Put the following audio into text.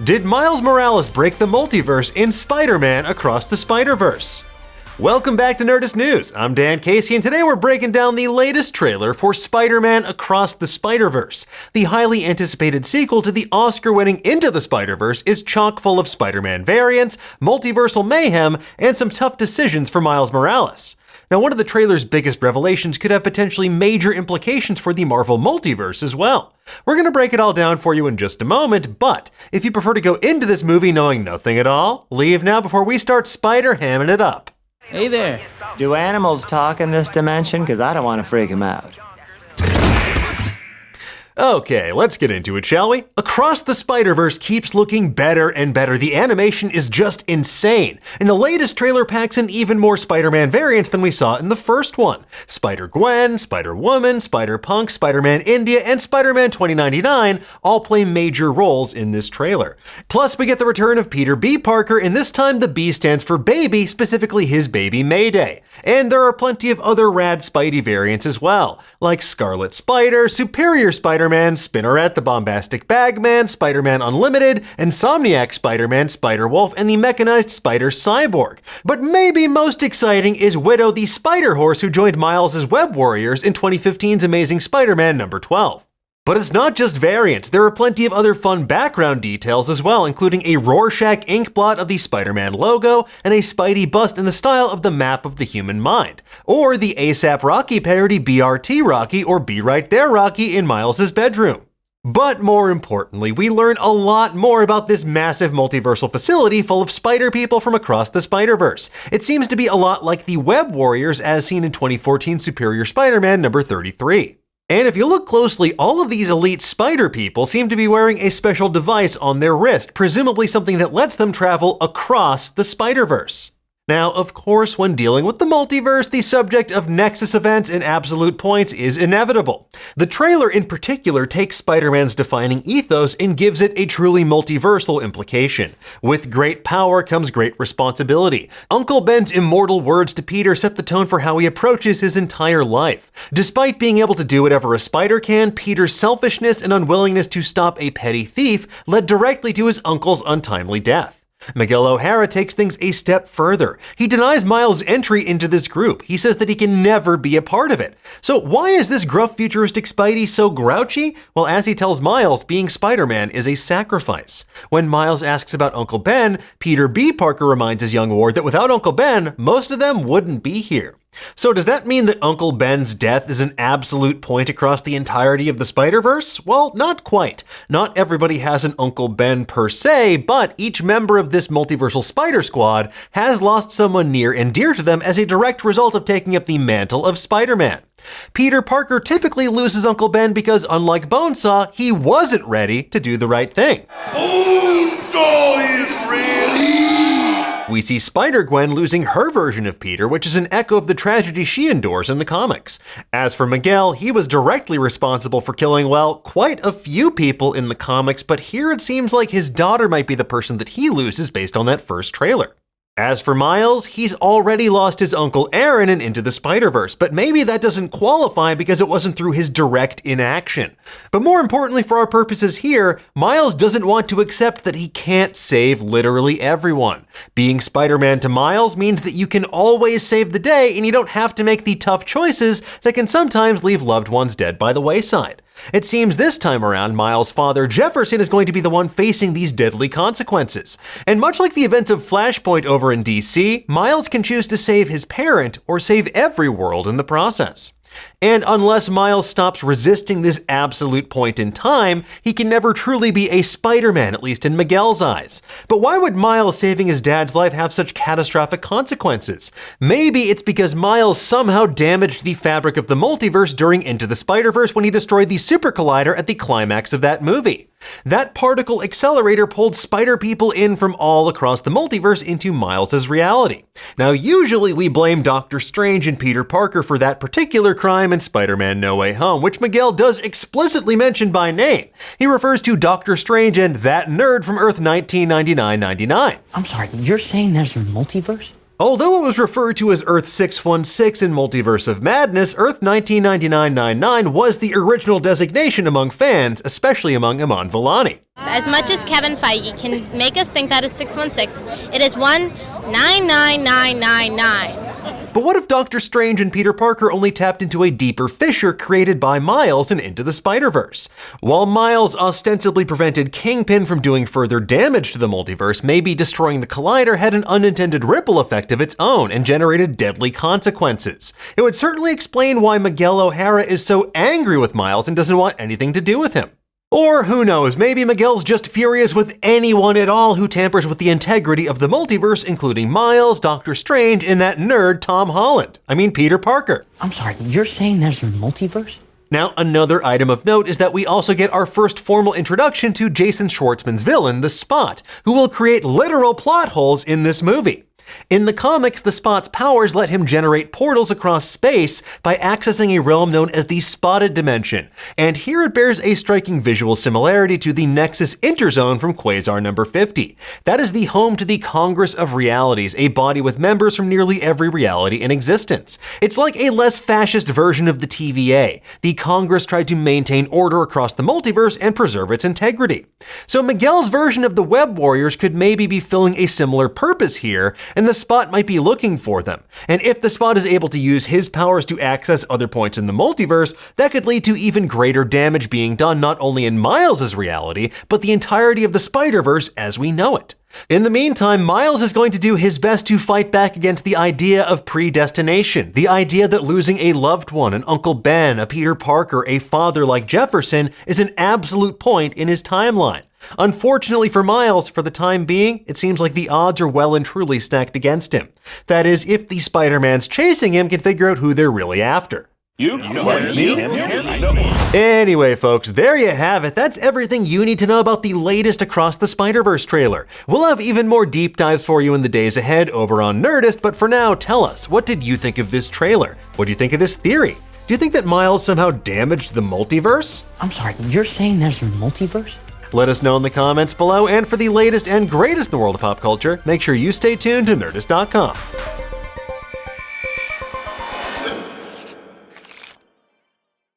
Did Miles Morales break the multiverse in Spider-Man Across the Spider-Verse? Welcome back to Nerdist News. I'm Dan Casey, and today we're breaking down the latest trailer for Spider-Man Across the Spider-Verse. The highly anticipated sequel to the Oscar-winning Into the Spider-Verse is chock full of Spider-Man variants, multiversal mayhem, and some tough decisions for Miles Morales. Now, one of the trailer's biggest revelations could have potentially major implications for the Marvel Multiverse as well. We're going to break it all down for you in just a moment, but if you prefer to go into this movie knowing nothing at all, leave now before we start Spider-Hamming it up. Hey there. Do animals talk in this dimension? Because I don't want to freak them out. Okay, let's get into it, shall we? Across the Spider-Verse keeps looking better and better. The animation is just insane. And the latest trailer packs in even more Spider-Man variants than we saw in the first one. Spider-Gwen, Spider-Woman, Spider-Punk, Spider-Man India, and Spider-Man 2099 all play major roles in this trailer. Plus, we get the return of Peter B. Parker, and this time the B stands for baby, specifically his baby Mayday. And there are plenty of other rad Spidey variants as well, like Scarlet Spider, Superior Spider-Man, Spinneret the Bombastic Bagman, Spider-Man Unlimited, Insomniac Spider-Man, Spider-Wolf, and the mechanized Spider-Cyborg. But maybe most exciting is Widow the Spider-Horse, who joined Miles as Web Warriors in 2015's Amazing Spider-Man number 12. But it's not just variants, there are plenty of other fun background details as well, including a Rorschach inkblot of the Spider-Man logo and a Spidey bust in the style of the map of the human mind, or the ASAP Rocky parody BRT Rocky or Be Right There Rocky in Miles' bedroom. But more importantly, we learn a lot more about this massive multiversal facility full of spider people from across the Spider-Verse. It seems to be a lot like the Web Warriors as seen in 2014 Superior Spider-Man number 33. And if you look closely, all of these elite spider people seem to be wearing a special device on their wrist, presumably something that lets them travel across the Spider-Verse. Now, of course, when dealing with the multiverse, the subject of Nexus events and absolute points is inevitable. The trailer in particular takes Spider-Man's defining ethos and gives it a truly multiversal implication. With great power comes great responsibility. Uncle Ben's immortal words to Peter set the tone for how he approaches his entire life. Despite being able to do whatever a spider can, Peter's selfishness and unwillingness to stop a petty thief led directly to his uncle's untimely death. Miguel O'Hara takes things a step further. He denies Miles' entry into this group. He says that he can never be a part of it. So why is this gruff futuristic Spidey so grouchy? Well, as he tells Miles, being Spider-Man is a sacrifice. When Miles asks about Uncle Ben, Peter B. Parker reminds his young ward that without Uncle Ben, most of them wouldn't be here. So does that mean that Uncle Ben's death is an absolute point across the entirety of the Spider-Verse? Well, not quite. Not everybody has an Uncle Ben per se, but each member of this multiversal Spider Squad has lost someone near and dear to them as a direct result of taking up the mantle of Spider-Man. Peter Parker typically loses Uncle Ben because, unlike Bonesaw, he wasn't ready to do the right thing. Bonesaw is ready! We see Spider-Gwen losing her version of Peter, which is an echo of the tragedy she endures in the comics. As for Miguel, he was directly responsible for killing, well, quite a few people in the comics, but here it seems like his daughter might be the person that he loses based on that first trailer. As for Miles, he's already lost his uncle Aaron in Into the Spider-Verse, but maybe that doesn't qualify because it wasn't through his direct inaction. But more importantly for our purposes here, Miles doesn't want to accept that he can't save literally everyone. Being Spider-Man to Miles means that you can always save the day and you don't have to make the tough choices that can sometimes leave loved ones dead by the wayside. It seems this time around, Miles' father, Jefferson, is going to be the one facing these deadly consequences. And much like the events of Flashpoint over in DC, Miles can choose to save his parent or save every world in the process. And unless Miles stops resisting this absolute point in time, he can never truly be a Spider-Man, at least in Miguel's eyes. But why would Miles saving his dad's life have such catastrophic consequences? Maybe it's because Miles somehow damaged the fabric of the multiverse during Into the Spider-Verse when he destroyed the Super Collider at the climax of that movie. That particle accelerator pulled spider people in from all across the multiverse into Miles' reality. Now, usually we blame Doctor Strange and Peter Parker for that particular crime in Spider-Man No Way Home, which Miguel does explicitly mention by name. He refers to Doctor Strange and that nerd from Earth 1999-99. I'm sorry, you're saying there's a multiverse? Although it was referred to as Earth 616 in Multiverse of Madness, Earth 1999-99 was the original designation among fans, especially among Iman Vellani. As much as Kevin Feige can make us think that it's 616, it is 199999. But what if Doctor Strange and Peter Parker only tapped into a deeper fissure created by Miles and Into the Spider-Verse? While Miles ostensibly prevented Kingpin from doing further damage to the multiverse, maybe destroying the Collider had an unintended ripple effect of its own and generated deadly consequences. It would certainly explain why Miguel O'Hara is so angry with Miles and doesn't want anything to do with him. Or who knows, maybe Miguel's just furious with anyone at all who tampers with the integrity of the multiverse, including Miles, Doctor Strange, and that nerd Tom Holland. I mean Peter Parker. I'm sorry, you're saying there's a multiverse? Now, another item of note is that we also get our first formal introduction to Jason Schwartzman's villain, the Spot, who will create literal plot holes in this movie. In the comics, the Spot's powers let him generate portals across space by accessing a realm known as the Spotted Dimension, and here it bears a striking visual similarity to the Nexus Interzone from Quasar number 50. That is the home to the Congress of Realities, a body with members from nearly every reality in existence. It's like a less fascist version of the TVA. The Congress tried to maintain order across the multiverse and preserve its integrity. So Miguel's version of the Web Warriors could maybe be filling a similar purpose here, and the Spot might be looking for them. And if the Spot is able to use his powers to access other points in the multiverse, that could lead to even greater damage being done not only in Miles' reality, but the entirety of the Spider-Verse as we know it. In the meantime, Miles is going to do his best to fight back against the idea of predestination, the idea that losing a loved one, an Uncle Ben, a Peter Parker, a father like Jefferson, is an absolute point in his timeline. Unfortunately for Miles, for the time being, it seems like the odds are well and truly stacked against him. That is, if the Spider-Mans chasing him can figure out who they're really after. Anyway, folks, there you have it. That's everything you need to know about the latest Across the Spider-Verse trailer. We'll have even more deep dives for you in the days ahead over on Nerdist, but for now, tell us, what did you think of this trailer? What do you think of this theory? Do you think that Miles somehow damaged the multiverse? I'm sorry, you're saying there's a multiverse? Let us know in the comments below, and for the latest and greatest in the world of pop culture, make sure you stay tuned to Nerdist.com.